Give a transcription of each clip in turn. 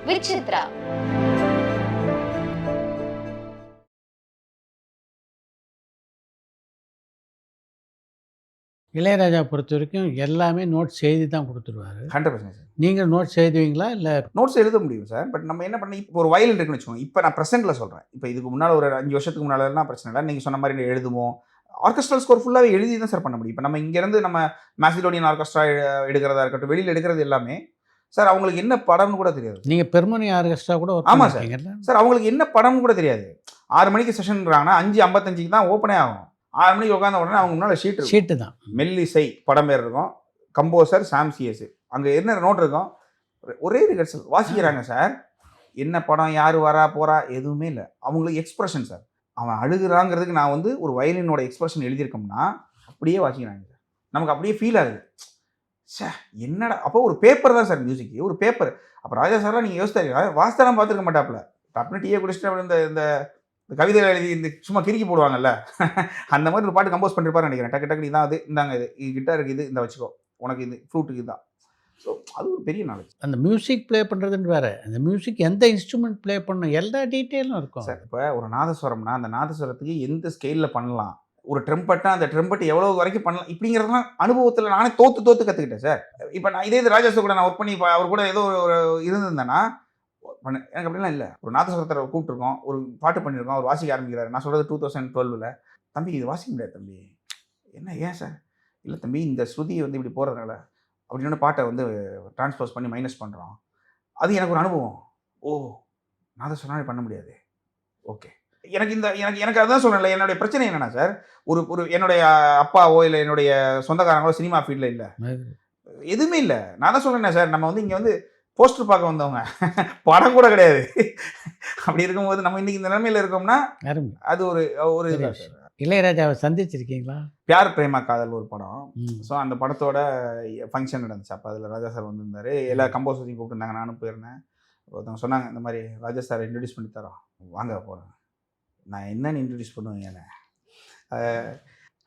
விசித்ரா. இளையராஜா பொறுத்த வரைக்கும் எல்லாமே நோட்ஸ் எழுதி தான் கொடுத்துருவாரு. 100% சார். நீங்கள் நோட்ஸ் எழுதுவீங்களா? இல்லை நோட்ஸ் எழுத முடியும் சார். பட் நம்ம என்ன பண்ண இப்போ ஒரு வயலின் இருக்குன்னு வச்சுக்கோங்க. இப்போ நான் ப்ரெசென்ட்ல சொல்கிறேன். இப்போ இதுக்கு முன்னால் ஒரு 5 வருஷத்துக்கு முன்னாலலாம் பிரச்சனை இல்லை. நீங்கள் சொன்ன மாதிரி எழுதுவோம். ஆர்கெஸ்ட்ரல் ஸ்கோர் ஃபுல்லாகவே எழுதி தான் சார் பண்ண முடியும். இப்போ நம்ம இங்கேருந்து நம்ம மேசிடோனியன் ஆர்கெஸ்ட்ரா எடுக்கிறதா இருக்கட்டும், வெளியில் எடுக்கிறது எல்லாமே சார் அவங்களுக்கு என்ன படம்னு கூட தெரியாது. நீங்கள் பெர்மனி ஆர்கெஸ்ட்ரா கூட ஆமாம் சார். சார் அவங்களுக்கு என்ன படம்னு கூட தெரியாது. 6 மணிக்கு செஷன்றாங்கன்னா 5:55க்கு தான் ஓப்பனே ஆகும். 6 மணிக்கு உட்காந்த உடனே அவங்க முன்னால் ஷீட்டு தான். மெல்லிசை படம் பேர் இருக்கும். கம்போசர் சாம் சிஎஸ். அங்கே என்ன நோட் இருக்கும், ஒரே ரிஹர்சல் வாசிக்கிறாங்க சார். என்ன படம், யார் வரா போகிறா எதுவுமே இல்லை. அவங்களுக்கு எக்ஸ்பிரஷன் சார். அவன் அழுகுறாங்கிறதுக்கு நான் வந்து ஒரு வயலினோட எக்ஸ்பிரஷன் எழுதியிருக்கோம்னா அப்படியே வாசிக்கிறாங்க சார். நமக்கு அப்படியே ஃபீல் ஆகுது. சே என்னடா, அப்போ ஒரு பேப்பர் தான் சார் மியூசிக்கு, ஒரு பேப்பர். அப்போ ராஜா சார்லாம் நீங்கள் யோசித்தாரு, வாஸ்தரம் பார்த்துருக்க மாட்டாப்புல. டப்புனு டீயை குடிச்சிட்டு அப்படி இந்த கவிதை எழுதி இந்த சும்மா கிறுக்கி போடுவாங்கல்ல, அந்த மாதிரி ஒரு பாட்டு கம்போஸ் பண்ணிருப்பாருன்னு நினைக்கிறேன். டக்கு டக்கு இதான் அது, இந்தாங்க இது கிட்டாருக்கு இது, இந்த வச்சுக்கோ, உனக்கு இது ஃப்ளூட்டுக்கு இதுதான். ஸோ அது ஒரு பெரிய நாலேஜ். அந்த மியூசிக் ப்ளே பண்ணுறதுன்னு வேறு, அந்த மியூசிக் எந்த இன்ஸ்ட்ருமெண்ட் ப்ளே பண்ணணும் எல்லா டீட்டெயிலும் இருக்கும் சார். இப்போ ஒரு நாதஸ்வரம்னா அந்த நாதஸ்வரத்துக்கு எந்த ஸ்கேலில் பண்ணலாம், ஒரு ட்ரெம்பட்டா அந்த ட்ரெம்பட் எவ்வளோ வரைக்கும் பண்ணலாம், இப்படிங்கிறதுலாம் அனுபவத்தில் நானே தோற்று கற்றுக்கிட்டேன் சார். இப்போ நான் இதே ராஜாஸ் கூட நான் ஒர்க் பண்ணி அவர் கூட ஏதோ ஒரு இருந்திருந்தேன்னா எனக்கு அப்படிலாம் இல்லை. ஒரு நாதஸ்வரத்தை கூப்பிட்டுருக்கோம், ஒரு பாட்டு பண்ணியிருக்கோம், அவர் வாசிக்க ஆரம்பிக்கிறார். நான் சொல்கிறது 2012 தம்பி இது வாசிக்க முடியாது தம்பி. என்ன ஏன் சார்? இல்லை தம்பி இந்த ஸ்ருதி வந்து இப்படி போகிறதுனால அப்படின்னு பாட்டை வந்து டிரான்ஸ்போஸ் பண்ணி மைனஸ் பண்ணுறோம். அது எனக்கு ஒரு அனுபவம். ஓ நாதஸ்வரம் பண்ண முடியாது. ஓகே, எனக்கு அதுதான் சொல்கிறேன்ல. என்னுடைய பிரச்சனை என்னென்னா சார், ஒரு என்னுடைய அப்பாவோ இல்லை என்னுடைய சொந்தக்காரங்களோ சினிமா ஃபீல்டில் இல்லை, எதுவுமே இல்லை. நான் தான் சொல்கிறேன் சார், நம்ம வந்து இங்கே வந்து போஸ்டர் பார்க்க வந்தவங்க, படம் கூட கிடையாது. அப்படி இருக்கும்போது நம்ம இன்னைக்கு இந்த நிலைமையில் இருக்கோம்னா அது ஒரு இளையராஜாவை சந்திச்சிருக்கீங்களா? பியார் பிரேமா காதல் ஒரு படம். ஸோ அந்த படத்தோட ஃபங்க்ஷன் நடந்துச்சு. அப்போ அதில் ராஜா சார் வந்திருந்தார். எல்லா கம்போசரையும் கூப்பிட்டுருந்தாங்க. நானும் போயிருந்தேன். ஒருத்தவங்க சொன்னாங்க, இந்த மாதிரி ராஜா சார் இன்ட்ரடியூஸ் பண்ணி தரோம், வாங்க போகிறேன். நான் என்னன்னு இன்ட்ரடியூஸ் பண்ணுவேன், என்ன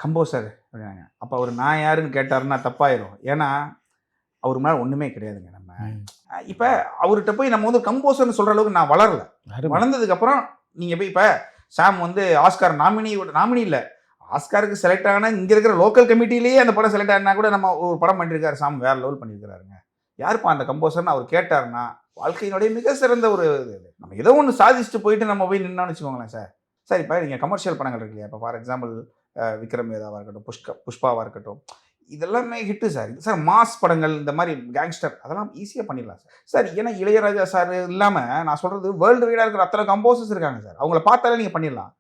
கம்போசர் அப்படின்னாங்க. அப்போ அவர் நான் யாருன்னு கேட்டாருன்னா தப்பாயிரும். ஏன்னா அவர் மேலே ஒன்றுமே கிடையாதுங்க. நம்ம இப்போ அவர்கிட்ட போய் நம்ம வந்து கம்போசர்னு சொல்கிற அளவுக்கு நான் வளரல. வளர்ந்ததுக்கப்புறம் நீங்கள் போய் இப்போ சாம் வந்து ஆஸ்கார் நாமினி இல்லை, ஆஸ்காருக்கு செலக்ட் ஆகினா இங்கே இருக்கிற லோக்கல் கமிட்டிலேயே அந்த படம் செலக்ட் ஆகினா கூட நம்ம ஒரு படம் பண்ணியிருக்காரு. சாம் வேறு லெவல் பண்ணியிருக்கிறாருங்க. யாருப்பா அந்த கம்போசர்னு அவர் கேட்டாருன்னா வாழ்க்கையினுடைய மிக சிறந்த ஒரு இது. நம்ம ஏதோ ஒன்று சாதிச்சுட்டு போயிட்டு நம்ம போய் நின்னான்னு வச்சுக்கோங்களேன் சார். சார் இப்போ நீங்கள் கமர்ஷியல் படங்கள் இருக்கு இல்லையா, இப்போ ஃபார் எக்ஸாம்பிள் விக்ரம் வேதாவாக இருக்கட்டும், புஷ்பாவாக இருக்கட்டும், இதெல்லாமே ஹிட்டு சார். சார் மாஸ் படங்கள், இந்த மாதிரி கேங்ஸ்டர், அதெல்லாம் ஈஸியாக பண்ணிடலாம் சார். சார் ஏன்னா இளையராஜா சார் இல்லாமல் நான் சொல்கிறது வேர்ல்டு வைடாக இருக்கிற அத்தனை கம்போசர்ஸ் இருக்காங்க சார். அவங்கள பார்த்தாலே நீங்கள் பண்ணிடலாம்.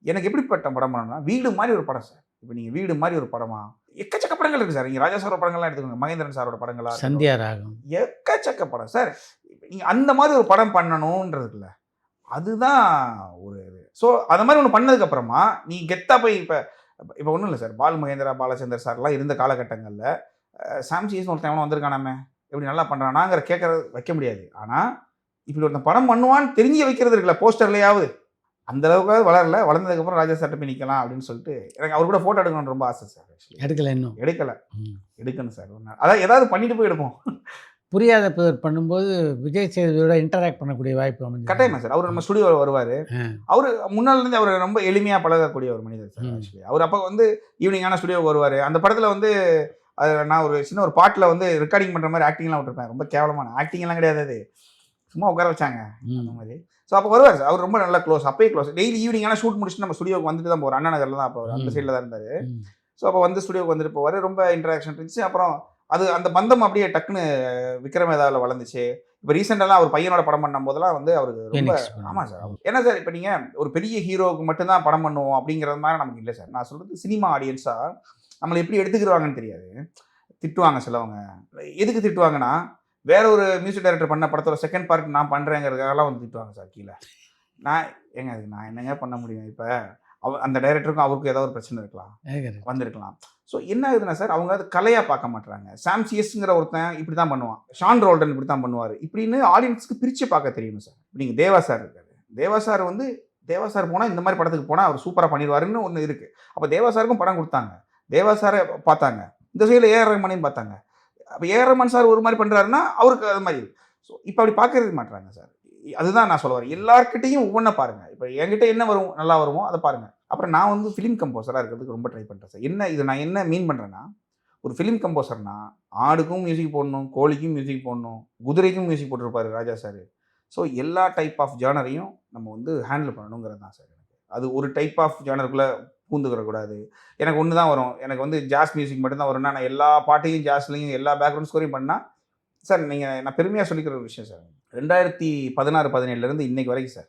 எனக்கு எப்படிப்பட்ட படம் பண்ணணும்னா வீடு மாதிரி ஒரு படம் சார். இப்போ நீங்கள் வீடு மாதிரி ஒரு படமா, எக்கச்சக்க படங்கள் இருக்குது சார். நீங்கள் ராஜா சாரோட படங்கள்லாம் எடுத்துக்கோங்க, மகேந்திரன் சாரோட படங்களா, சந்தியா ராகம், எக்கச்சக்க படம் சார். நீங்கள் அந்த மாதிரி ஒரு படம் பண்ணணுன்றதுக்குல்ல, அதுதான் ஒரு இது. ஸோ அந்த மாதிரி ஒன்று பண்ணதுக்கப்புறமா நீ கெத்தா போய் இப்போ ஒன்றும் இல்லை சார், பால் மகேந்திரா, பாலச்சந்தர் சார்லாம் இருந்த காலகட்டங்களில் சாம் சிஎஸ்னு ஒருத்தன் எவனோ வந்திருக்கானாமே, எப்படி நல்லா பண்ணுறானாங்கிற கேட்கறது வைக்க முடியாது. ஆனால் இப்படி ஒருத்தன் படம் பண்ணுவான்னு தெரிஞ்சு வைக்கிறது இருக்குல்ல, போஸ்டர்லையாவது அந்த அளவுக்காவது வளரல. வளர்ந்ததுக்கப்புறம் ராஜா சார்ட்ட போய் நிற்கலாம் அப்படின்னு சொல்லிட்டு எனக்கு அவர் கூட ஃபோட்டோ எடுக்கணும்னு ரொம்ப ஆசை சார். எடுக்கணும் சார். ஒரு நாள் அதாவது ஏதாவது பண்ணிட்டு போய் எடுப்போம். புரியாத பேர் பண்ணும்போது விஜய் சேதுபதியோட இன்டராக்ட் பண்ணக்கூடிய வாய்ப்பு அமைஞ்சு கட்டாயமா சார். அவர் நம்ம ஸ்டுடியோ வருவார். அவர் முன்னாள்லேருந்து அவர் ரொம்ப எளிமையாக பழகக்கூடிய ஒரு மனிதர் சார். ஆக்சுவலி அவர் அப்போ வந்து ஈவினிங்கான ஸ்டுடியோவுக்கு வருவார். அந்த படத்தில் வந்து நான் ஒரு சின்ன ஒரு பாட்டில் வந்து ரெக்கார்டிங் பண்ணுற மாதிரி ஆக்டிங்லாம் விட்டுருப்பேன். ரொம்ப கேவலமான ஆக்டிங்லாம் கிடையாது, அது சும்மா உட்கார வச்சாங்க அந்த மாதிரி. ஸோ அப்போ வருவார் சார். அவர் ரொம்ப நல்லா க்ளோஸ், அப்பயே க்ளோஸ். டெய்லி ஈவினிங்கான ஷூட் முடிச்சுட்டு நம்ம ஸ்டுடியோக்கு வந்துட்டு தான் போகிறோம். அண்ணா நகரில் தான் அப்போ அந்த சைடில் தான் இருந்தார். ஸோ அப்போ வந்து ஸ்டுடியோக்கு வந்துட்டு போவார். ரொம்ப இன்ட்ராக்ஷன் இருந்துச்சு. அப்புறம் அது அந்த பந்தம் அப்படியே டக்குன்னு விக்ரமேதாவில் வளர்ந்துச்சு. இப்போ ரீசெண்டாலாம் அவர் பையனோட படம் பண்ணும் போதெல்லாம் வந்து அவருக்கு ரொம்ப ஆமாம் சார். ஏன்னா சார் இப்போ நீங்கள் ஒரு பெரிய ஹீரோவுக்கு மட்டும்தான் படம் பண்ணுவோம் அப்படிங்கிறது மாதிரி நமக்கு இல்லை சார். நான் சொல்கிறது சினிமா ஆடியன்ஸாக நம்மளை எப்படி எடுத்துக்கிடுவாங்கன்னு தெரியாது. திட்டுவாங்க சிலவங்க. எதுக்கு திட்டுவாங்கன்னா, வேற ஒரு மியூசிக் டைரக்டர் பண்ண படத்தோட செகண்ட் பார்ட் நான் பண்ணுறேங்கிறதுக்காகலாம் வந்து திட்டுவாங்க சார் கீழே. அதுக்கு நான் என்னங்க பண்ண முடியும்? இப்போ அந்த டைரக்டருக்கும் அவருக்கும் ஏதாவது ஒரு பிரச்சனை இருக்கலாம், வந்திருக்கலாம். ஸோ என்ன ஆகுதுன்னா சார், அவங்க அது கலையாக பார்க்க மாட்டுறாங்க. சாம் சிஎஸ்ங்கிற ஒருத்தன் இப்படி தான் பண்ணுவான், ஷான் ரோல்டன் இப்படி தான் பண்ணுவார், இப்படின்னு ஆடியன்ஸுக்கு பிரித்து பார்க்க தெரியணும் சார். நீங்கள் தேவா சார் இருக்காரு, தேவா சார் போனால் இந்த மாதிரி படத்துக்கு போனால் அவர் சூப்பராக பண்ணிடுவாருன்னு ஒன்று இருக்குது. அப்போ தேவா சாருக்கும் படம் கொடுத்தாங்க, தேவா சாரை பார்த்தாங்க. இந்த சைடில் ஏஆர் ரஹ்மானையும் பார்த்தாங்க. அப்போ ஏஆர் ரஹ்மான் சார் ஒரு மாதிரி பண்ணுறாருன்னா அவருக்கு அது மாதிரி. ஸோ ஸோ இப்போ அப்படி பார்க்கறது மாட்டுறாங்க சார். அதுதான் நான் சொல்ல வரேன். எல்லார்கிட்டையும் ஒவ்வொன்றா பாருங்க. இப்போ என்கிட்ட என்ன வரும் நல்லா வருமோ அதை பாருங்க. அப்புறம் நான் வந்து ஃபிலிம் கம்போசராக இருக்கிறதுக்கு ரொம்ப ட்ரை பண்ணுறேன் சார். இது நான் என்ன மீன் பண்ணுறேன்னா, ஒரு ஃபிலிம் கம்போசர்னா ஆடுக்கும் மியூசிக் போடணும், கோழிக்கும் மியூசிக் போடணும், குதிரைக்கும் மியூசிக் போட்டிருப்பாரு ராஜா சார். ஸோ எல்லா டைப் ஆஃப் ஜானரையும் நம்ம வந்து ஹேண்டில் பண்ணணுங்கிறது தான் சார் எனக்கு. அது ஒரு டைப் ஆஃப் ஜானருக்குள்ளே பூந்துக்கிறக்கூடாது. எனக்கு ஒன்று தான் வரும். எனக்கு வந்து ஜாஸ் மியூசிக் மட்டும் தான் வரும்னா, நான் எல்லா பாட்டையும் ஜாஸ்லையும் எல்லா பேக்ரவுண்ட் ஸ்கோரையும் பண்ணால் சார் நான் பெருமையாக சொல்லிக்கிற ஒரு விஷயம் சார். 2016, 17லேருந்து இன்னைக்கு வரைக்கும் சார்,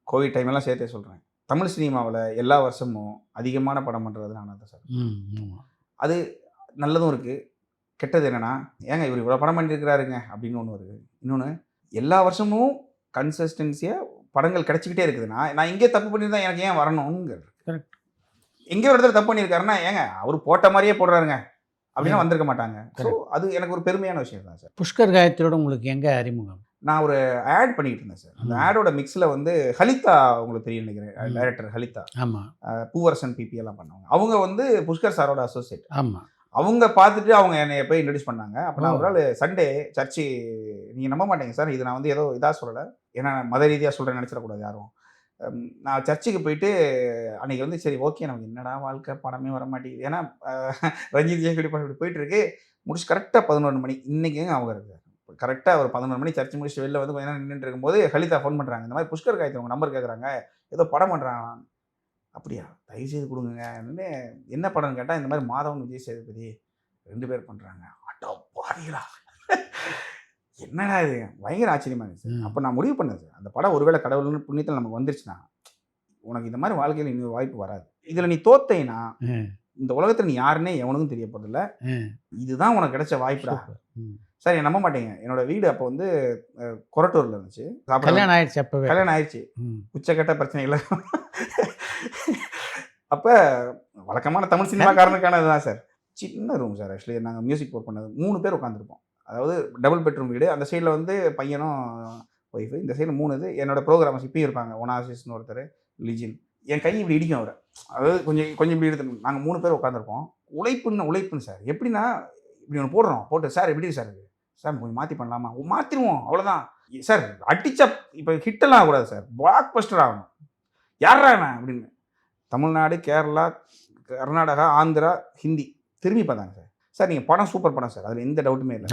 கோவிட் டைமெல்லாம் சேர்த்தே சொல்கிறேன், தமிழ் சினிமாவில் எல்லா வருஷமும் அதிகமான படம் பண்ணுறது நான் தான் சார். அது நல்லதும் இருக்குது. கெட்டது என்னென்னா, ஏங்க இவர் இவ்வளோ படம் பண்ணியிருக்கிறாருங்க அப்படின்னு ஒன்று வருது. இன்னொன்று, எல்லா வருஷமும் கன்சிஸ்டன்சியாக படங்கள் கிடச்சிக்கிட்டே இருக்குதுன்னா, நான் இங்கே தப்பு பண்ணியிருந்தா எனக்கு ஏன் வரணுங்கிறது. கரெக்ட். எங்கேயோ ஒரு இடத்துல தப்பு பண்ணியிருக்காருன்னா, ஏங்க அவர் போட்ட மாதிரியே போடுறாருங்க அப்படின்னா வந்திருக்க மாட்டாங்க. ஸோ அது எனக்கு ஒரு பெருமையான விஷயம் தான் சார். புஷ்கர் காயத்ரியோட உங்களுக்கு எங்கே அறிமுகம்? நான் ஒரு ஆட் பண்ணிக்கிட்டு இருந்தேன் சார். அந்த ஆடோட மிக்ஸில் வந்து ஹலிதா உங்களுக்கு தெரியும் நினைக்கிறேன், டைரக்டர் ஹலிதா. ஆமாம். பூவரசன் பிபி எல்லாம் பண்ணவங்க. அவங்க வந்து புஷ்கர் சாரோட அசோசியேட். ஆமாம். அவங்க பார்த்துட்டு அவங்க என்னை போய் இன்ட்ரடியூஸ் பண்ணாங்க. அப்போ நான் ஒரு நாள் சண்டே சர்ச்சு, நீங்கள் நம்ப மாட்டேங்க சார், இது நான் வந்து ஏதோ இதாக சொல்லலை, ஏன்னா மத ரீதியாக சொல்கிறேன் நினச்சிடக்கூடாது யாரும். நான் சர்ச்சுக்கு போயிட்டு அன்றைக்கி வந்து சரி ஓகே நமக்கு என்னடா வாழ்க்கை படமே வர மாட்டேங்குது, ஏன்னா ரஞ்சித் ஜெயக்குடி படம் இப்படி போயிட்டுருக்கு. முடிச்சு கரெக்டாக 11 மணி இன்றைக்கி அவங்க இருக்குது. கரெக்டாக ஒரு 11 மணி சர்ச்சு முடிச்சு வெளில வந்து கொஞ்ச நேரம் நின்றுட்டு இருக்கும்போது ஹலிதா ஃபோன் பண்ணுறாங்க. இந்த மாதிரி புஷ்கர் காயத்ரி உங்கள் நம்பர் கேட்குறாங்க, ஏதோ படம் பண்ணுறாங்க. அப்படியா, தயவுசெய்து கொடுங்க. என்ன படம்னு கேட்டால், இந்த மாதிரி மாதவன் விஜய் சேதுபதி 2 பேர் பண்ணுறாங்க. அட்டா பாருங்களா, என்னடா இது, பயங்கர ஆச்சரியமாக இருந்துச்சு. அப்போ நான் முடிவு பண்ணேன் சார், அந்த படம் ஒருவேளை கடவுள்னு புண்ணியத்தில் நமக்கு வந்துருச்சுன்னா, உனக்கு இந்த மாதிரி வாழ்க்கையில் இன்னொரு வாய்ப்பு வராது. இதில் நீ தோத்தைனா இந்த உலகத்தில் நீ யாருன்னே எவனுக்கும் தெரிய போதில்ல, இதுதான் உனக்கு கிடைச்ச வாய்ப்புடா. சார் நம்ப மாட்டேங்க, என்னோட வீடு அப்போ வந்து கொரட்டூரில் இருந்துச்சு. கல்யாணம் ஆயிடுச்சு. அப்போ கல்யாணம் ஆயிடுச்சு, உச்சக்கட்ட பிரச்சனைகள். அப்போ வழக்கமான தமிழ் சினிமாக்காரனுக்கானது தான் சார். சின்ன ரூம் சார். ஆக்சுவலி நாங்கள் மியூசிக் ஒர்க் பண்ணது 3 பேர் உட்காந்துருப்போம். அதாவது டபுள் பெட்ரூம் வீடு. அந்த சைடில் வந்து பையனும் ஒய்ஃபு, இந்த சைடில் 3 இது. என்னோட ப்ரோக்ராமர்ஸ் இப்பயும் இருப்பாங்க, ஒனாசிஸ்னு ஒருத்தர், லிஜின். என் கை இப்படி இடிக்கும் அவரை, அதாவது கொஞ்சம் இப்படி எடுத்து நாங்கள் 3 பேர் உட்காந்துருப்போம். உழைப்புன்னு சார். எப்படின்னா, இப்படி ஒன்று போட்டு சார் எப்படி சார் இருக்குது சார், கொஞ்சம் மாற்றி பண்ணலாமா, மாற்றிடுவோம் அவ்வளோதான் சார். அடிச்சா இப்போ ஹிட்டெல்லாம் ஆகக்கூடாது சார், பிளாக் பஸ்டர் ஆகணும். யாரா நான் அப்படின்னு தமிழ்நாடு, கேரளா, கர்நாடகா, ஆந்திரா, ஹிந்தி திரும்பி பார்த்தாங்க சார். சார் நீங்கள் படம் சூப்பர் படம் சார், அதில் எந்த டவுட்டுமே இல்லை.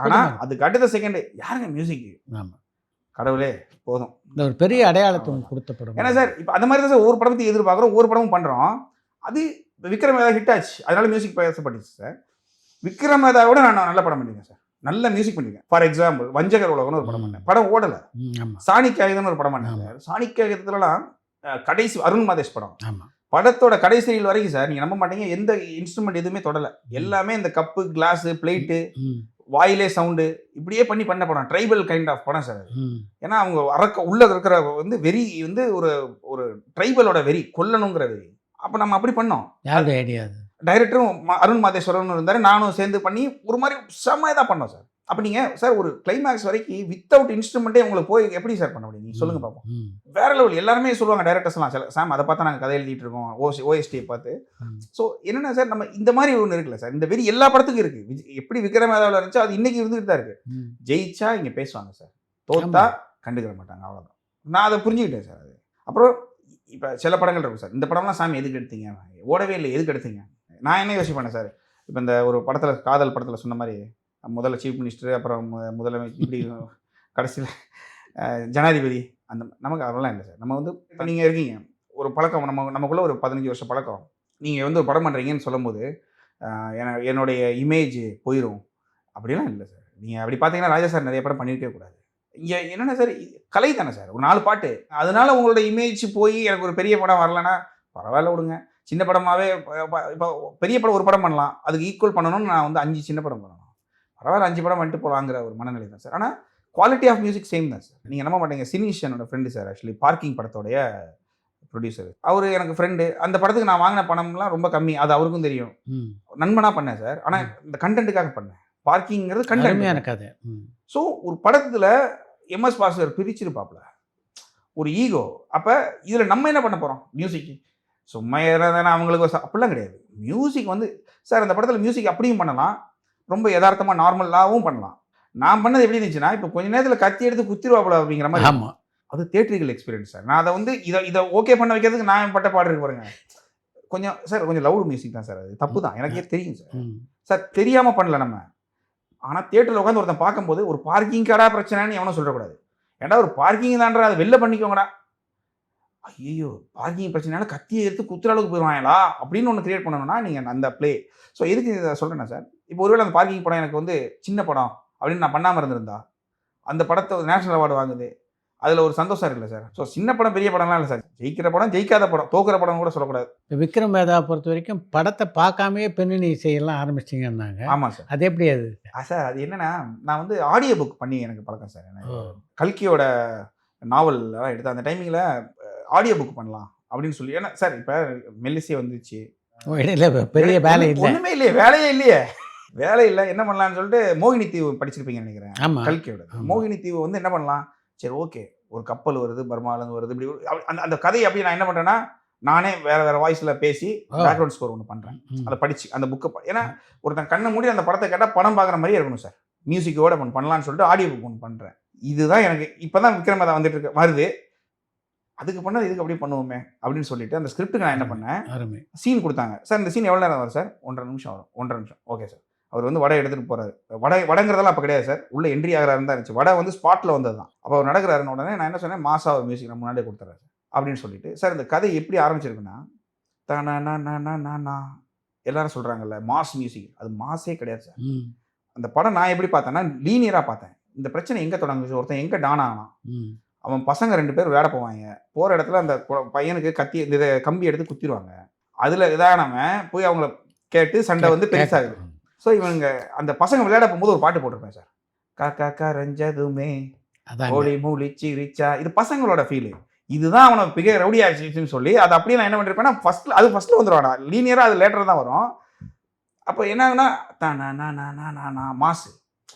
ஆனால் அதுக்கு அடுத்த செகண்டு யாருங்க மியூசிக், கடவுளே போதும், இந்த ஒரு பெரிய அடையாளத்தை கொடுத்த படம். ஏன்னா சார் இப்போ அந்த மாதிரி தான் சார் ஒவ்வொரு படத்தையும் எதிர்பார்க்குறோம், ஒவ்வொரு படமும் பண்ணுறோம். அது விக்ரம் ஏதாவது ஹிட் ஆச்சு, அதனால மியூசிக் பேசப்பட்டுச்சு சார். விக்ரம் ஏதாவது விட நான் நல்ல படம் பண்ணியிருக்கேன் சார், நல்ல மியூசிக் பண்ணியிருக்கேன். ஃபார் எக்ஸாம்பிள் வஞ்சகர் உலகம்னு ஒரு படம் பண்ணேன், படம் ஓடலை. சாணிக்காயுதம்னு ஒரு படம் பண்ணேன் சார். சாணிக்காயுதத்துலலாம் கடைசி அருண் மாதேஷ் படம், படத்தோட கடைசி வரைக்கும் சார் நீங்கள் நம்ப மாட்டீங்க, எந்த இன்ஸ்ட்ருமெண்ட் எதுவுமே தொடலை. எல்லாமே இந்த கப்பு, கிளாஸு, பிளேட்டு, வாயிலே சவுண்டு, இப்படியே பண்ண படம். ட்ரைபல் கைண்ட் ஆஃப் படம் சார் அது. ஏன்னா அவங்க உள்ள இருக்கிற வந்து வெறி வந்து ஒரு ட்ரைபலோட வெறி, கொல்லணுங்கிற வெறி. அப்போ நம்ம அப்படி பண்ணோம். யாருக்கு ஐடியா? டைரக்டரும் அருண் மாதேஸ்வரன் இருந்தார், நானும் சேர்ந்து பண்ணி ஒரு மாதிரி செம்மையாக தான் பண்ணோம் சார். அப்போ நீங்கள் சார் ஒரு கிளைமேக்ஸ் வரைக்கும் வித்தவுட் இன்ஸ்ட்ருமெண்ட்டே உங்களுக்கு போய் எப்படி சார் பண்ண முடியும், நீங்கள் சொல்லுங்கள் பார்ப்போம். வேற லெவல். எல்லாருமே சொல்லுவாங்க டைரக்டர்ஸ்லாம், சாம் அதை பார்த்தா நாங்கள் கதை எழுதிட்டு இருக்கோம், ஓஎஸ்டியை பார்த்து. ஸோ என்னென்ன சார், நம்ம இந்த மாதிரி ஒன்று இருக்குல்ல சார், இந்த வெறி எல்லா படத்துக்கும் இருக்குது. எப்படி விக்ரமேதாவில் இருந்துச்சோ அது இன்னைக்கு இருந்துகிட்டு தான் இருக்குது. ஜெயிச்சா இங்கே பேசுவாங்க சார், தோத்தா கண்டுக்கிற மாட்டாங்க, அவ்வளோதான். நான் அதை புரிஞ்சுக்கிட்டேன் சார். அது அப்புறம் இப்போ சில படங்கள் இருக்கும் சார், இந்த படம்லாம் சாமி எதுக்கு எடுத்தீங்க, ஓடவே இல்லை, எதுக்கு எடுத்தீங்க. நான் என்ன யோசிச்சு பண்ணேன் சார், இப்போ இந்த ஒரு படத்தில், காதல் படத்தில் சொன்ன மாதிரி, முதல்ல சீஃப் மினிஸ்டர், அப்புறம் முதலமைச்சர், இப்படி கடைசியில் ஜனாதிபதி, அந்த நமக்கு அதெல்லாம் இல்லை சார். நம்ம வந்து இப்போ நீங்கள் இருக்கீங்க, ஒரு பழக்கம், நமக்குள்ளே ஒரு 15 வருஷம் பழக்கம். நீங்கள் வந்து ஒரு படம் பண்ணுறீங்கன்னு சொல்லும் போது என்னுடைய இமேஜ் போயிடும் அப்படிலாம் இல்லை சார். நீங்கள் அப்படி பார்த்தீங்கன்னா ராஜா சார் நிறைய படம் பண்ணியிருக்கவே கூடாது. இங்கே என்னென்ன சார், கலை தானே சார், ஒரு 4 பாட்டு, அதனால உங்களோட இமேஜ் போய் எனக்கு ஒரு பெரிய படம் வரலன்னா பரவாயில்ல விடுங்க. சின்ன படமாகவே இப்போ பெரிய படம் ஒரு படம் பண்ணலாம், அதுக்கு ஈக்குவல் பண்ணணும்னு நான் வந்து 5 சின்ன படம் பண்ணணும், பரவாயில்ல 5 படம் வந்துட்டு போகலாங்கிற ஒரு மனநிலை தான் சார். ஆனால் குவாலிட்டி ஆஃப் மியூசிக் சேம் தான் சார். நீங்கள் நம்ப மாட்டீங்க, சினிஷ் என்னோட ஃப்ரெண்டு சார், ஆக்சுவலி பார்க்கிங் படத்தோடைய ப்ரொடியூசர். அவர் எனக்கு ஃப்ரெண்டு. அந்த படத்துக்கு நான் வாங்கின பணம்லாம் ரொம்ப கம்மி, அது அவருக்கும் தெரியும். நண்பனாக பண்ணேன் சார். ஆனால் இந்த கண்டென்ட்டுக்காக பண்ணேன். பார்க்கிங்கிறது கண்டென்ட் எனக்கு அது. ஸோ ஒரு படத்தில் எம்எஸ் பாஸ்கர் பிரிச்சிருப்பாப்புல ஒரு ஈகோ. அப்போ இதில் நம்ம என்ன பண்ண போகிறோம், மியூசிக்கு சும்மா ஏறாதானே அவங்களுக்கு அப்படிலாம் கிடையாது. மியூசிக் வந்து சார் அந்த படத்தில் மியூசிக் அப்படியும் பண்ணலாம், ரொம்ப யதார்த்தமாக நார்மலாகவும் பண்ணலாம். நான் பண்ணது எப்படி இருந்துச்சுன்னா, இப்போ கொஞ்ச நேரத்துல கத்தி எடுத்து குத்திருவாப்புல அப்படிங்கிற மாரி. ஆமா. அது தியேட்ரிக்கல் எக்ஸ்பீரியன்ஸ் சார். நான் அத வந்து இத ஓகே பண்ண வைக்கிறதுக்கு நான் பட்ட பாடு இருக்கு பாருங்க. கொஞ்சம் சார் கொஞ்சம் லவுட் மியூசிக் தான் சார் அது. தப்பு தான். எனக்கே தெரியும் சார். ம். சார் தெரியாம பண்ணல நம்ம. ஆனா தியேட்டர்ல உட்கார்ந்து ஒருத்தன் பார்க்கும்போது ஒரு பார்க்கிங்காடா பிரச்சனைன்னு எவனும் சொல்றக்கூடாது. ஏன்டா ஒரு பார்க்கிங் தான்டா, அத வெளில பண்ணிக்கோங்கடா. ஐய்யயோ! பார்க்கிங் பிரச்சனையால கத்திய எடுத்து குத்துற அளவுக்கு போயிருவாங்களா? அப்படின்னு ஒண்ணு கிரியேட் பண்ணணும்னா நீங்க அந்த ப்ளே. ஸோ எதுக்கு இத சொல்றேன்னா சார், இப்போ ஒருவேள அந்த பார்க்கிங் படம் எனக்கு வந்து சின்ன படம் அப்படின்னு நான் பண்ணாம இருந்திருந்தா, அந்த படத்த நேஷனல் அவார்டு வாங்குது. அதுல ஒரு சந்தோஷம் இருக்குல்ல சார். ஸோ சின்ன படம், பெரிய படம்லாம் இல்ல சார். ஜெயிக்கிற படம், ஜெயிக்காத படம், தோக்குற படம்னு கூட சொல்லக்கூடாது. இப்ப விக்ரம் வேதாவ பொறுத்தவரைக்கும் படத்த பார்க்காமயே பின்னணி இசையெல்லாம் ஆரம்பிச்சிட்டீங்கன்னாங்க. ஆமா சார். அது எப்படி அது? சார் அது என்னன்னா, நான் வந்து ஆடியோ புக் பண்ணி எனக்கு பழக்கம் சார். எனக்கு ஓ! கல்கியோட நாவல்லாம் எடுத்து அந்த டைமிங்ல ஆடியோ புக் பண்ணலாம் அப்படின்னு சொல்லி. ஏன்னா சார் இப்ப மெல்லிசை வந்துச்சு. ஓ! இடையில பெரிய வேலை இல்ல. ஒண்ணுமே இல்லையே, வேலையே இல்லையே. வேலை இல்ல, என்ன பண்ணலாம்னு சொல்லிட்டு மோகினி தீவு படிச்சிருப்பீங்கன்னு நினைக்கிறேன். ஆமா. கல்கியோட. ஆமா. மோகினி தீவு வந்து என்ன பண்ணலாம்? சரி ஓகே. ஒரு கப்பல் வருது, பர்மாலேருந்து வருது. இப்படி அந்த அந்த கதைய அப்படியே நான் என்ன பண்றேன்னா, நானே வேற வேற வாய்ஸ்ல பேசி ஓ! பேக்ரவுண்ட் ஸ்கோர் ஒண்ணு பண்றேன். ம். அத படிச்சு அந்த புக்க ஏன்னா ஒருத்தன் கண்ண மூடி அந்த படத்த கேட்டா படம் பார்க்குற மாரியே இருக்கணும் சார். மியூசிக்கோட ஒண்ணு பண்ணலாம்னு சொல்லிட்டு ஆடியோ புக் ஒண்ணு பண்றேன். இதுதான் எனக்கு இப்பதான் விக்ரம் வேதா வந்துட்டு இருக்கு வருது. அதுக்கு பண்ணது இதுக்கு அப்படியே பண்ணுவோமே அப்படின்னு சொல்லிட்டு அந்த ஸ்கிரிப்ட்டுக்கு நான் என்ன பண்ணேன், அருமை. சீன் குடுத்தாங்க. சார் இந்த சீன் எவ்வளோ நேரம் வரும் சார்? 1 1/2 நிமிஷம் வரும். 1 1/2 நிமிஷம். Okay sir. அவர் வந்து வடை எடுத்துட்டு போறாரு. வடைங்கிறதெல்லாம் அப்ப கிடையாது சார். உள்ள என்ட்ரி ஆகுறாருன்னு தான் இருந்துச்சு. வடை வந்து ஸ்பாட்ல வந்தது தான். அப்ப அவர் நடக்குறாருன்னு உடனே நான் என்ன சொன்னேன், மாஸா ஒரு மியூசிக் நான் முன்னாடியே குடுத்துறேன் அப்படின்னு சொல்லிட்டு, சார் இந்த கதை எப்படி ஆரம்பிச்சிருக்குன்னா, தனனனனனனா எல்லாரும் சொல்றாங்கல்ல மாஸ் மியூசிக். அது மாஸே கிடையாது சார். ம். அந்த படம் நான் எப்படி பார்த்தேன்னா, லீனியரா பார்த்தேன். இந்த பிரச்சனை எங்க தொடங்குச்சு? ஒருத்தன் எங்க டான் ஆனான்? ம். அவன் பசங்க 2 பேர் விளையாட போவாங்க. போற இடத்துல அந்த பையனுக்கு இந்த கம்பி எடுத்து குத்திருவாங்க. அதுல இதானவன் போய் அவங்கள கேட்டு சண்டை வந்து பெருசாகுது. ஸோ இவனுங்க அந்த பசங்க விளையாட போகும்போது ஒரு பாட்டு போட்டிருப்பேன் சார். காக்கா கரஞ்சதுமே அதாங்க. ஓடி மூலிச்சிரிச்சா. இது பசங்களோட ஃபீலு. இதுதான் அவன பிக ரவுடி ஆயிடுச்சுன்னு சொல்லி அதை அப்படியே நான் என்ன பண்ணிருப்பேன்னா, ஃபர்ஸ்ட்ல வந்துருவாடா. லீனியரா அது லேட்டரா தான் வரும். அப்போ என்ன ஆகுனா மாசு.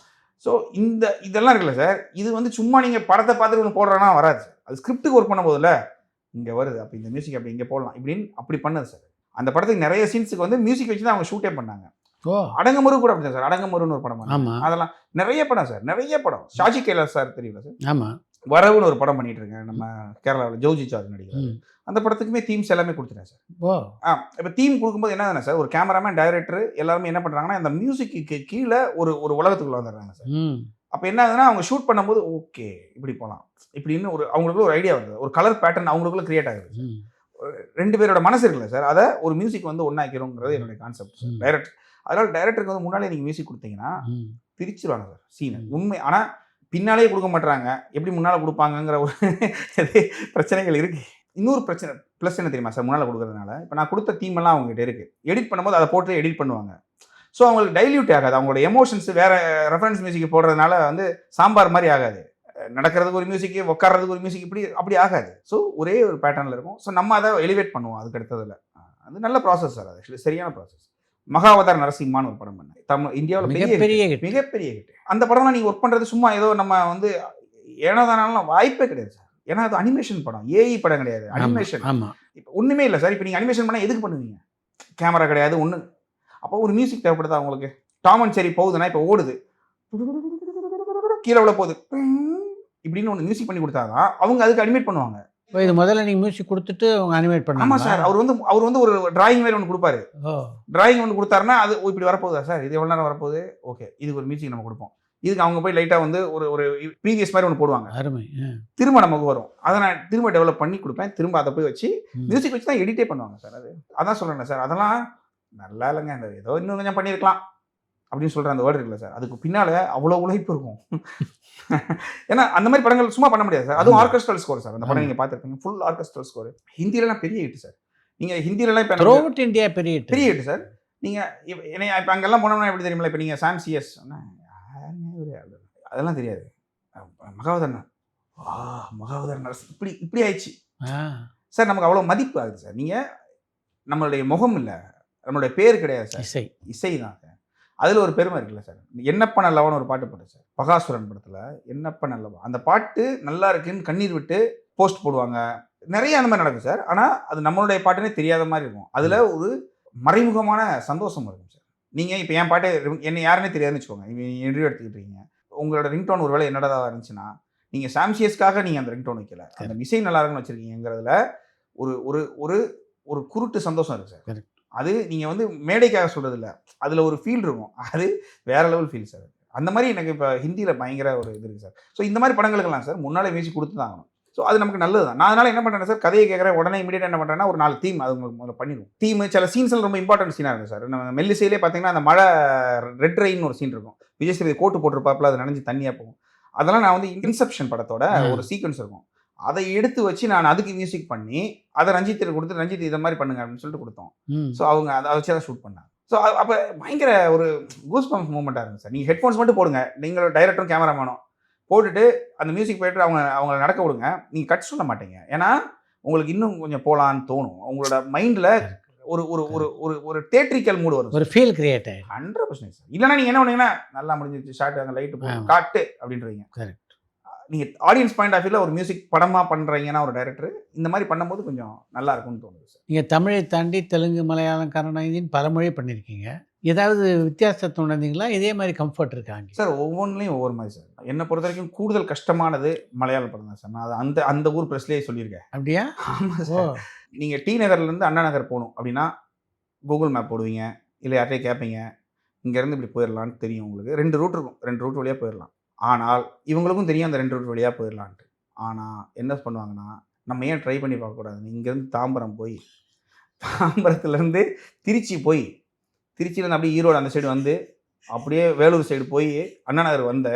ஸோ இதெல்லாம் இருக்குல்ல சார், இது வந்து சும்மா நீங்க படத்தை பார்த்துட்டு ஒன்று போடுறேன்னா வராது சார். அது ஸ்கிரிப்டுக்கு ஒர்க் பண்ணும்போதுல இங்க வருது. அப்போ இந்த மியூசிக் அப்படி இங்க போடலாம் இப்படின்னு அப்படி பண்ணது சார். அந்த படத்துக்கு நிறைய சீன்ஸுக்கு வந்து மியூசிக் வச்சு தான் அவங்க ஷூட்டே பண்ணாங்க. ஓ! அடங்கமுரு கூட அப்படிதான் சார். அடங்கமுருன்னு ஒரு படம் பண்ணாங்க. ஆமா. அதெல்லாம் நிறைய படம் சார். நிறைய படம். ஷாஜி கைலாஸ் சார் தெரியுங்களா சார்? ஆமா. வரவுன்னு ஒரு படம் பண்ணிட்டு இருக்கேன். நம்ம கேரளாவில் ஜோஜி சார்ஜ் நடிக்கிறார். ம். அந்த படத்துக்குமே தீம்ஸ் எல்லாமே கொடுத்துட்டேன் சார். ஓ! இப்போ தீம் கொடுக்கும்போது என்ன சார், ஒரு கேமராமேன், டைரக்டர் எல்லாருமே என்ன பண்றாங்கன்னா, அந்த மியூசிக்கு கீழே ஒரு உலகத்துக்குள்ள வந்துடுறாங்க சார். ம். அப்போ என்ன ஆகுதுன்னா, அவங்க ஷூட் பண்ணும்போது ஓகே இப்படி போகலாம் இப்படின்னு அவங்களுக்குள்ள ஒரு ஐடியா வருது. ஒரு கலர் பேட்டர்ன் அவங்களுக்குள்ள கிரியேட் ஆகுது. ம். 2 பேரோட மனசு இருக்குல்ல சார், அதை ஒரு மியூசிக் வந்து ஒன்னாக்கிறோங்கிறது என்னுடைய கான்செப்ட் சார். டைரக்டர் அதனால டைரக்டருக்கு வந்து முன்னாலே நீங்க மியூசிக் கொடுத்தீங்கன்னா ம். பிரிச்சிருவாங்க சார் சீனை. உண்மை. ஆனா பின்னாலே கொடுக்க மாட்டாங்க. எப்படி முன்னால கொடுப்பாங்கங்கிற ஒரு பிரச்சனைகள் இருக்கு. இன்னொரு பிரச்சனை ப்ளஸ் என்ன தெரியுமா சார், முன்னால கொடுக்கறதுனால இப்போ நான் கொடுத்த தீம் எல்லாம் அவங்ககிட்ட இருக்கு. எடிட் பண்ணும்போது அதை போட்டு எடிட் பண்ணுவாங்க. ஸோ அவங்களுக்கு டைல்யூட் ஆகாது. அவங்களோட எமோஷன்ஸ் வேற ரெஃபரன்ஸ் மியூசிக் போடுறதுனால வந்து சாம்பார் மாதிரி ஆகாது. நடக்கிறதுக்கு ஒரு மியூசிக், உட்கார்றதுக்கு ஒரு மியூசிக், அப்படி ஆகாது. ஸோ ஒரே ஒரு பேட்டர்னில் இருக்கும். ஸோ நம்ம அதை எலிவேட் பண்ணுவோம் அதுக்கு அடுத்ததில். அது நல்ல ப்ராசஸ் சார். அது ஆக்சுவலி சரியான ப்ராசஸ். மகாவதார் நரசிம்மான்னு ஒரு படம் பண்ணேன். இந்தியாவில் மிகப்பெரிய ஹிட். அந்த படம்லாம் நீங்கள் ஒர்க் பண்ணுறது சும்மா ஏதோ நம்ம வந்து ஏனோதானாலும் வாய்ப்பே கிடையாது சார். ஏன்னா அது அனிமேஷன் படம், ஏஐ படம் கிடையாது. அனிமேஷன். இப்போ ஒன்றுமே இல்லை சார். இப்போ நீங்கள் அனிமேஷன் பண்ணால் எதுக்கு பண்ணுவீங்க? கேமரா கிடையாது ஒன்று. அப்போ ஒரு மியூசிக் தேவைப்படுதா உங்களுக்கு? டாம் அண்ட் ஜெர்ரி போகுதுன்னா இப்போ ஓடுது, கீழே உள்ள போகுது இப்படின்னு ஒன்று மியூசிக் பண்ணி கொடுத்தாதான் அவங்க அதுக்கு அனிமேட் பண்ணுவாங்க. இது முதல்ல நீங்க மியூசிக் கொடுத்துட்டு அவங்க அனிமேட் பண்ணாங்க. ஆமா சார். அவர் வந்து ஒரு டிராயிங் மாதிரி ஒன்று கொடுப்பாரு. டிராயிங் ஒன்று கொடுத்தாருன்னா அது இப்படி வரப்போகுதா சார், இது எவ்வளோ நேரம் வரப்போகுது, ஓகே இதுக்கு ஒரு மியூசிக் நம்ம கொடுப்போம். இதுக்கு அவங்க போய் லைட்டாக வந்து ஒரு ப்ரீவியஸ் மாதிரி ஒன்று போடுவாங்க. அருமை. திரும்ப நமக்கு வரும். அதை நான் திரும்ப டெவலப் பண்ணி கொடுப்பேன். திரும்ப அதை போய் வச்சு மியூசிக் வச்சு தான் எடிட்டே பண்ணுவாங்க சார். அதான் சொல்கிறேன் சார். அதெல்லாம் நல்லா இல்லைங்க, அந்த ஏதோ இன்னும் கொஞ்சம் பண்ணியிருக்கலாம் அப்படின்னு சொல்கிற அந்த வேர்டு இருக்குல்ல சார், அதுக்கு பின்னால் அவ்வளோ உழைப்பு இருக்கும். ஏன்னா அந்த மாதிரி படங்கள் சும்மா பண்ண முடியாது சார். அதுவும் ஆர்கெஸ்ட்ரல் ஸ்கோர் சார். அந்த படம் நீங்கள் பார்த்துருப்பீங்க, ஃபுல் ஆர்கெஸ்ட்ரல் ஸ்கோர். ஹிந்திலலாம் பெரிய ஹிட் சார். நீங்கள் ஹிந்திலலாம் இப்போ த்ரூஅவுட் இந்தியா பெரிய ஹிட் சார். நீங்கள் இப்போ அங்கெல்லாம் போனோம்னா எப்படி தெரியுமில்ல, இப்போ நீங்கள் சாம் சிஎஸ் அதெல்லாம் தெரியாது. மகாவதார் நரஸ் இப்படி ஆயிடுச்சு சார். நமக்கு அவ்வளோ மதிப்பு ஆகுது சார். நீங்கள் நம்மளுடைய முகம் இல்லை, நம்மளுடைய பேர் கிடையாது சார், இசை தான் சார். அதில் ஒரு பெருமை இருக்குல்ல சார். என்னப்ப நல்லவான்னு ஒரு பாட்டு போட்டேன் சார், பகாசுரன் படத்தில். என்னப்ப நல்லவா அந்த பாட்டு நல்லா இருக்குன்னு கண்ணீர் விட்டு போஸ்ட் போடுவாங்க. நிறைய அந்த மாதிரி நடக்கும் சார். ஆனால் அது நம்மளுடைய பாட்டுன்னே தெரியாத மாதிரி இருக்கும். அதில் ஒரு மறைமுகமான சந்தோஷம் இருக்கும் சார். நீங்கள் இப்போ என் பாட்டு என்ன யாருன்னே தெரியாதுன்னு வச்சுக்கோங்க, இன்டர்வியூ எடுத்துக்கிட்டு இருக்கீங்க, உங்களோட ரிங்டோன் ஒரு வேளை என்னடா இருந்துச்சுன்னா, நீங்க சாம்சியஸ்க்காக நீங்க அந்த ரிங்டோன் வைக்கல. அந்த டிசைன் நல்லா இருக்குன்னு வச்சிருக்கீங்கிறதுல ஒரு ஒரு ஒரு ஒரு குருட்டு சந்தோஷம் இருக்கு சார். அது நீங்க வந்து மேடைக்காக சொல்றது இல்ல. அதுல ஒரு ஃபீல் இருக்கும். அது வேற லெவல் ஃபீல் சார். அந்த மாதிரி எனக்கு இப்ப ஹிந்தியில பயங்கர ஒரு இது இருக்கு சார். ஸோ இந்த மாதிரி படங்களுக்கெல்லாம் சார் முன்னாலே மியூசிக் குடுத்து தான் ஆகணும். ஸோ அது நமக்கு நல்லது தான். நான் அதனால என்ன பண்றேன் சார், கதையை கேட்குறேன் உடனே இமிடியேட்டா என்ன பண்றேன்னா, ஒரு 4 தீம் அது உங்களுக்கு முதல்ல பண்ணிடுவோம். தீம் சில சீன்ஸ்ல ரொம்ப இம்பார்ட்டன்ட் சீனா இருக்கும் சார். நம்ம மெல்லிசையிலே பார்த்தீங்கன்னா, அந்த மழை ரெட் ரெயின்னு ஒரு சீன் இருக்கும். விஜய் சேதுபதி கோட்டு போட்டிருப்பாப்புல, அது நனைஞ்சு தண்ணியா போகும். அதெல்லாம் நான் வந்து இன்செப்ஷன் படத்தோட ஒரு சீக்வன்ஸ் இருக்கும். அதை எடுத்து வச்சு நான் அதுக்கு மியூசிக் பண்ணி, அதை ரஞ்சித்துக்கு கொடுத்து, ரஞ்சித் இதை மாதிரி பண்ணுங்க அப்படின்னு சொல்லிட்டு கொடுத்தோம். ஸோ அவங்க அதை வச்சு தான் ஷூட் பண்ணாங்க. ஸோ அப்போ பயங்கர ஒரு கூஸ் பம்ப்ஸ் மூமெண்ட்டாக இருக்கும் சார். நீங்கள் ஹெட்ஃபோன்ஸ் மட்டும் போடுங்க, நீங்களோட டைரக்டரும் கேமராமேனும் போட்டுட்டு அந்த மியூசிக் போயிட்டு அவங்கள நடக்க விடுங்க. நீங்கள் கட் சொல்ல மாட்டீங்க. ஏன்னா உங்களுக்கு இன்னும் கொஞ்சம் போகலான்னு தோணும். உங்களோட மைண்டில் ஒரு ஒரு ஒரு ஒரு ஒரு தேட்ரிக்கல் மூடு வரும், ஒரு ஃபீல் கிரியேட் ஆகும். 100% சார். இல்லைன்னா நீங்கள் என்ன பண்ணுவீங்கன்னா, நல்லா முடிஞ்சிருச்சு ஷார்ட், அங்கே லைட்டு போட்டு காட்டு அப்படின்றீங்க. கரெக்ட். நீங்கள் ஆடியன்ஸ் பாயிண்ட் ஆஃப் வியூவில் ஒரு மியூசிக் படமாக பண்ணுறீங்கன்னா ஒரு டைரக்டர் இந்த மாதிரி பண்ணும்போது கொஞ்சம் நல்லா இருக்கும்னு தோணுது சார். நீங்கள் தமிழை தாண்டி தெலுங்கு, மலையாளம், கன்னடம், ஹிந்தின்னு பல மொழி பண்ணியிருக்கீங்க. ஏதாவது வித்தியாசத்தை உணர்ந்தீங்களா? இதே மாதிரி கம்ஃபர்ட் இருக்காங்க சார்? ஒவ்வொன்றுலையும் ஒவ்வொரு மாதிரி சார். என்னை பொறுத்த வரைக்கும் கூடுதல் கஷ்டமானது மலையாள படம் தான் சார். நான் அதை அந்த அந்த ஊர் ப்ரெஸ்லேயே சொல்லியிருக்கேன். அப்படியா? ஆமாம் சார். நீங்கள் டி நகர்லேருந்து அண்ணா நகர் போகணும் அப்படின்னா கூகுள் மேப் போடுவீங்க, இல்லை யார்ட்டையே கேட்பீங்க, இங்கேருந்து இப்படி போயிடலான்னு தெரியும் உங்களுக்கு. 2 ரூட் இருக்கும், 2 ரூட் வழியாக போயிடலாம். ஆனால் இவங்களுக்கும் தெரியும் அந்த 2 ரூட் வழியாக போயிடலான்ட்டு. ஆனால் என்ன பண்ணுவாங்கன்னா, நம்ம ஏன் ட்ரை பண்ணி பார்க்கக்கூடாது? இங்கேருந்து தாம்பரம் போய், தாம்பரத்துலேருந்து திருச்சி போய், திருச்சியிலேருந்து அப்படியே ஈரோடு அந்த சைடு வந்து, அப்படியே வேலூர் சைடு போய் அண்ணா நகர் வந்த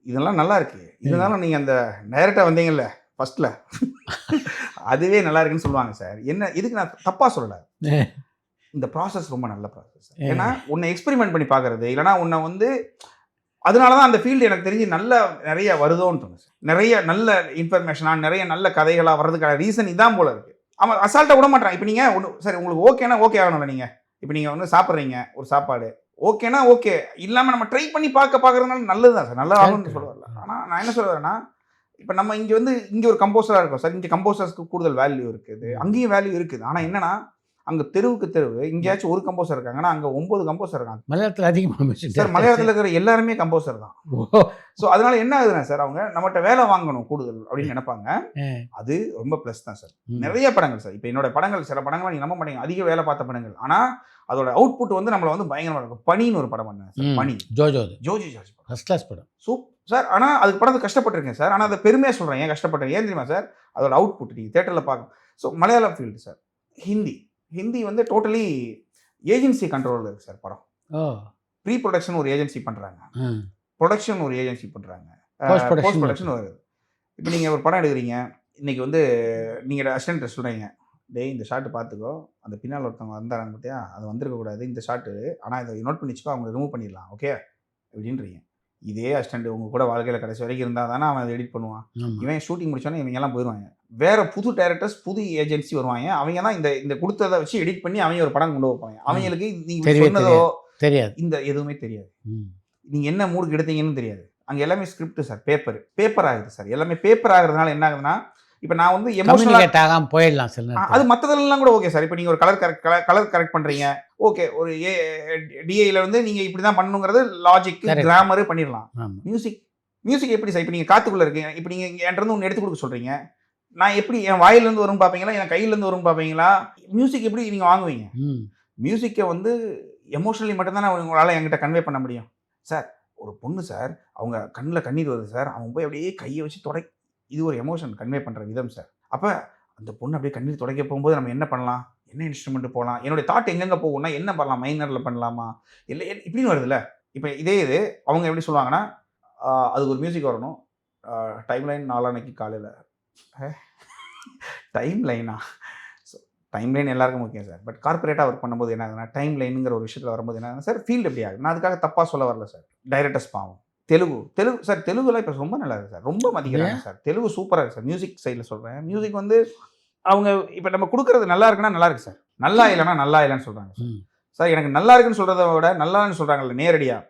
இதெல்லாம் நல்லா இருக்கு. இருந்தாலும் நீங்கள் அந்த டைரெக்டாக வந்தீங்கல்ல ஃபர்ஸ்ட்டில், அதுவே நல்லா இருக்குன்னு சொல்லுவாங்க சார். என்ன இதுக்கு நான் தப்பாக சொல்லலை. இந்த ப்ராசஸ் ரொம்ப நல்ல ப்ராசஸ். ஏன்னா உன்னை எக்ஸ்பெரிமெண்ட் பண்ணி பார்க்குறது, இல்லைனா உன்னை வந்து அதனால தான் அந்த ஃபீல்டு எனக்கு தெரிஞ்சு நிறைய வருதோன்னு தோணுச்சு. நிறைய நல்ல இன்ஃபர்மேஷனாக, நிறைய நல்ல கதைகளாக வர்றதுக்கான ரீசன் இதான் போல இருக்குது. அவன் அசால்ட்டாக விட மாட்டான். இப்போ நீங்கள் ஒன்று சரி உங்களுக்கு ஓகேனா ஓகே ஆகணும்ல. நீங்கள் இப்போ நீங்கள் வந்து சாப்பிட்றீங்க ஒரு சாப்பாடு, ஓகேனா ஓகே, இல்லாமல் நம்ம ட்ரை பண்ணி பார்க்கறதுனால நல்லது தான் சார், நல்லா ஆகும்னு சொல்லுவார்ல. ஆனால் நான் என்ன சொல்லுவேன்னா, இப்போ நம்ம இங்கே ஒரு கம்போசராக இருக்கோம் சார். இங்கே கம்போசர்ஸ்க்கு கூடுதல் வேல்யூ இருக்குது, அங்கேயும் வேல்யூ இருக்குது. ஆனால் என்னன்னா, அங்கே தெருவுக்கு தெருவு எங்கேயாச்சும் ஒரு கம்போசர் இருக்காங்கன்னா அங்கே 9 கம்போசர் இருக்காங்க. மலையாளத்தில் அதிகமாக சார். மலையாளத்தில் இருக்கிற எல்லாருமே கம்போசர் தான். ஸோ அதனால என்ன ஆகுதுன்னா சார், அவங்க நம்மகிட்ட வேலை வாங்கணும் கூடுதல் அப்படின்னு நினைப்பாங்க. அது ரொம்ப ப்ளஸ் தான் சார். நிறைய படங்கள் சார், இப்போ என்னோட படங்கள் சில படங்கள் நீங்கள் நம்ப மாட்டீங்க, அதிக வேலை பார்த்த படங்கள். ஆனால் அதோட அவுட்புட் வந்து நம்மளை வந்து பயங்கரமாக இருக்கும். பனின்னு ஒரு படம் பண்ணேன் சார். பனி ஜோஜி ஜார்ஜ் ஃபர்ஸ்ட் கிளாஸ் படம். சார். ஆனால் அதுக்கு படத்துக்கு கஷ்டப்பட்டிருக்கேன் சார். ஆனால் அதை பெருமையாக சொல்கிறேன், ஏன் கஷ்டப்பட்டேன் ஏன் தெரியுமா சார்? அதோட அவுட்புட் நீங்கள் தேட்டரில் பார்க்கணும். So Malayalam field sir. Hindi வந்து டோட்டலி ஏஜென்சி கண்ட்ரோலில் இருக்குது சார் படம். ப்ரீ ப்ரொடக்ஷன் ஒரு ஏஜென்சி பண்ணுறாங்க, ப்ரொடக்ஷன் ஒரு ஏஜென்சி பண்ணுறாங்க, போஸ்ட் ப்ரொடக்ஷன் வருது. இப்போ நீங்கள் ஒரு படம் எடுக்கிறீங்க, இன்றைக்கி வந்து நீங்கள் அசிஸ்டன்ட் சொல்கிறீங்க, டேய் இந்த ஷாட்டு பார்த்துக்கோ, அந்த பின்னால் ஒருத்தவங்க வந்தாங்க பார்த்தியா, அது வந்திருக்கக்கூடாது இந்த ஷாட்டு, ஆனால் இதை நோட் பண்ணி வச்சுக்கோ, அவங்க ரிமூவ் பண்ணிடலாம் ஓகே அப்படின்றீங்க. இதே அசிஸ்டன்ட் உங்கள் கூட வாழ்க்கையில் கடைசி வரைக்கும் இருந்தால் தானே அவன் அதை எடிட் பண்ணுவான். இவன் ஷூட்டிங் முடிச்சோன்னே இவங்கெல்லாம் போயிடுவாங்க, வேறு புது டைரக்டர்ஸ் புது ஏஜென்சி வருவாங்க. அவங்க தான் இந்த கொடுத்ததை வச்சு எடிட் பண்ணி அவங்க ஒரு படம் கொண்டு வைப்பாங்க. அவங்களுக்கு நீங்கள் சொன்னதோ தெரியாது, இந்த எதுவுமே தெரியாது, நீங்கள் என்ன மூடுக்கு எடுத்தீங்கன்னு தெரியாது. அங்கே எல்லாமே ஸ்கிரிப்ட் சார், பேப்பர் ஆகுது சார். எல்லாமே பேப்பர் ஆகுறதுனால என்ன ஆகுதுன்னா, இப்போ நான் வந்து எமோஷனலாக போயிடலாம் சார். அது மற்றதெல்லாம் கூட ஓகே சார். இப்போ நீங்கள் ஒரு கலர் கரெக்ட் பண்ணுறீங்க, ஓகே, ஒரு டிஐல வந்து நீங்கள் இப்படி தான் பண்ணணுங்கிறது லாஜிக் கிராமரு பண்ணிடலாம். மியூசிக் எப்படி சார்? இப்போ நீங்கள் காத்துக்குள்ளே இருக்கீங்க, இப்போ நீங்கள் என்கிட்ட ஒன்று எடுத்து கொடுக்க சொல்கிறீங்க, நான் எப்படி என் வாயிலேருந்து வரும்னு பார்ப்பீங்களா, என் கையிலேருந்து வரும்னு பார்ப்பீங்களா? மியூசிக் எப்படி நீங்கள் வாங்குவீங்க? மியூசிக்கை வந்து எமோஷனலி மட்டும்தான் உங்களால் என்கிட்ட கன்வே பண்ண முடியும் சார். ஒரு பொண்ணு சார், அவங்க கண்ணில் கண்ணீர் வருது சார், அவங்க போய் அப்படியே கையை வச்சு இது ஒரு எமோஷன் கன்வே பண்ணுற விதம் சார். அப்போ அந்த பொண்ணு அப்படியே கண்ணீர் துடைக்க போகும்போது நம்ம என்ன பண்ணலாம், என்ன இன்ஸ்ட்ருமெண்ட் போகலாம், என்னுடைய தாட் எங்கெங்கே போகும்னா என்ன பண்ணலாம், மைனரில் பண்ணலாமா இல்லை இப்படின்னு வருதுல்ல. இப்போ இதே இது அவங்க எப்படி சொல்லுவாங்கன்னா, அதுக்கு ஒரு மியூசிக் வரணும், டைம் லைன் நாளானைக்கு காலையில், டைம் லைனா? ஸோ டைம் லைன் எல்லாருக்கும் முக்கியம் சார். பட் கார்பரேட்டாக ஒர்க் பண்ணும்போது என்ன ஆகுதுன்னா, டைம் லைனுங்கிற ஒரு விஷயத்தில் வரும்போது என்ன ஆகுதுன்னா சார், ஃபீல்டு எப்படி ஆகுது. நான் அதுக்காக தப்பாக சொல்ல வரல சார். டைரக்டர்ஸ் பாவம். தெலுங்கு சார், தெலுங்குலாம் இப்போ ரொம்ப நல்லா இருக்குது சார், ரொம்ப மதிக்கிறாங்க சார். தெலுங்கு சூப்பராக இருக்குது சார். மியூசிக் சைடில் சொல்கிறேன், மியூசிக் வந்து அவங்க இப்போ நம்ம கொடுக்குறது நல்லா இருக்குன்னா நல்லா இருக்குது சார், நல்லா இல்லைன்னா நல்லா இல்லைன்னு சொல்கிறாங்க சார். எனக்கு நல்லா இருக்குன்னு சொல்கிறத விட நல்லான்னு சொல்கிறாங்கல்ல நேரடியாக,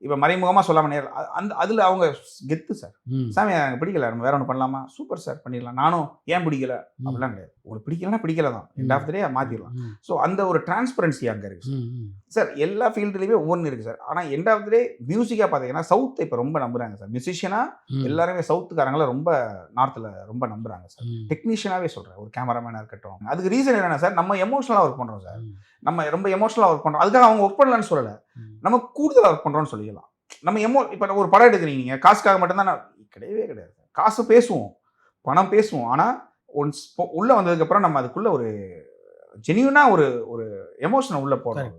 இப்போ மறைமுகமாக சொல்லாமல் நேரில் அந்த அதில் அவங்க கெத்து சார். ம். சாமி எனக்கு பிடிக்கல, நம்ம வேற ஒன்று பண்ணலாமா, சூப்பர் சார் பண்ணிடலாம், நானும் ஏன் பிடிக்கல அப்படிலாம் கிடையாது. உங்களுக்கு பிடிக்கலன்னா பிடிக்கல தான், எண்ட் ஆஃப் த டே மாற்றிடலாம். ம். ஸோ அந்த ஒரு டிரான்ஸ்பரன்சி அங்கே இருக்குது சார். ம். சார் எல்லா ஃபீல்டுலேயுமே ஒவ்வொன்று இருக்குது சார். ஆனால் எண்ட் ஆஃப் த டே மியூசிக்காக பார்த்தீங்கன்னா சவுத்தை இப்போ ரொம்ப நம்புறாங்க சார். மியூசிஷியனாக ம். எல்லாருமே சவுத்துக்காரங்கள ரொம்ப நார்த்தில் ரொம்ப நம்புறாங்க சார். ம். டெக்னீஷியனாகவே சொல்கிறேன், ஒரு கேமராமேனாக இருக்கட்டும். அதுக்கு ரீசன் என்னென்னா சார், நம்ம எமோஷனலாக ஒர்க் பண்ணுறோம் சார். ம். நம்ம ரொம்ப எமோஷனலாக ஒர்க் பண்ணுறோம். அதுக்காக அவங்க ஒர்க் பண்ணலான்னு சொல்லலை, ம். நம்ம கூடுதலாக ஒர்க் பண்ணுறோன்னு சொல்லிக்கலாம். நம்ம இப்போ ஒரு படம் எடுக்கிறீங்க நீங்கள், காசுக்காக மட்டும்தான் கிடையவே கிடையாது. காசு பேசுவோம், பணம் பேசுவோம். ஆனால் ஒன்ஸ் உள்ளே வந்ததுக்கப்புறம் நம்ம அதுக்குள்ளே ஒரு ஜென்யூனாக ஒரு ஒரு எமோஷனை உள்ளே போடுறோம்.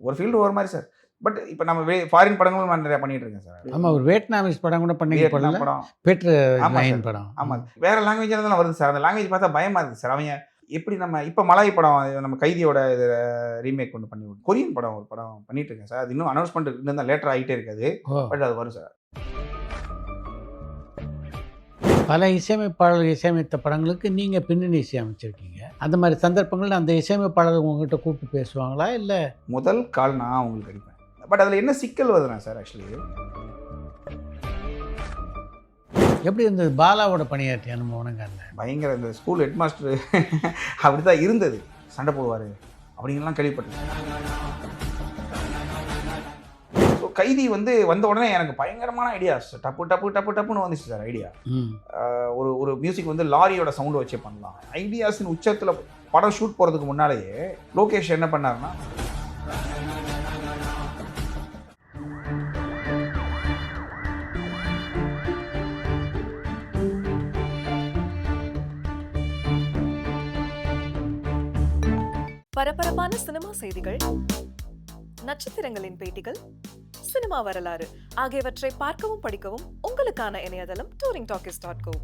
ஒரு ஃபீல்டு ஒரு மாதிரி சார். பட் இப்போ நம்ம ஃபாரின் படங்களும் நான் நிறையா பண்ணிட்டு இருக்கேன் சார். ஆமாம், ஒரு வியட்நாமிஸ் படம் கூட பண்ணி படம், பெட்ரு ஆமாம் லைன் படம். ஆமாம், வேற லாங்குவேஜில் தான் வருது சார். அந்த லாங்குவேஜ் பார்த்தா பயமாக இருக்குது சார். அவங்க எப்படி நம்ம இப்போ மலாய் படம் நம்ம கைதியோட இது ரீமேக் ஒன்று பண்ணி கொரியன் படம் ஒரு படம் பண்ணிட்டு இருக்கேன் சார். அது இன்னும் அனௌன்ஸ்மெண்ட் இன்னும் தான் லேட்டர் ஆகிட்டே இருக்காது. பட் அது வரும் சார். பல இசையமைப்பாளர்கள் இசையமைத்த படங்களுக்கு நீங்கள் பின்னணி இசையமைச்சிருக்கீங்க. அந்த மாதிரி சந்தர்ப்பங்கள் அந்த இசையமைப்பாளர்கள் உங்ககிட்ட கூப்பிட்டு பேசுவாங்களா, இல்லை? முதல் கால் நான் அவங்களுக்கு அடிப்பேன். பட் அதில் என்ன சிக்கல் வருதுண்ணா சார், ஆக்சுவலி எப்படி இருந்தது பாலாவோட பணியாற்றிய அனுபவம்ங்க? பயங்கர இந்த ஸ்கூல் ஹெட் மாஸ்டர் அப்படி தான் இருந்தது. சண்டை போடுவார் அப்படிங்கலாம் கேள்விப்பட்டேன். ஸோ கைதி வந்த உடனே எனக்கு பயங்கரமான ஐடியாஸ் டப்பு டப்பு டப்பு டப்புன்னு வந்துச்சு சார். ஐடியா ஒரு மியூசிக் லாரியோட சவுண்டு வச்சே பண்ணலாம். ஐடியாஸின் உச்சத்தில் படம் ஷூட் போகிறதுக்கு முன்னாலேயே லோகேஷ் என்ன பண்ணாருன்னா, பரபரப்பான சினிமா செய்திகள், நட்சத்திரங்களின் பேட்டிகள், சினிமா வரலாறு ஆகியவற்றை பார்க்கவும் படிக்கவும் உங்களுக்கான இணையதளம் touringtalkies.co.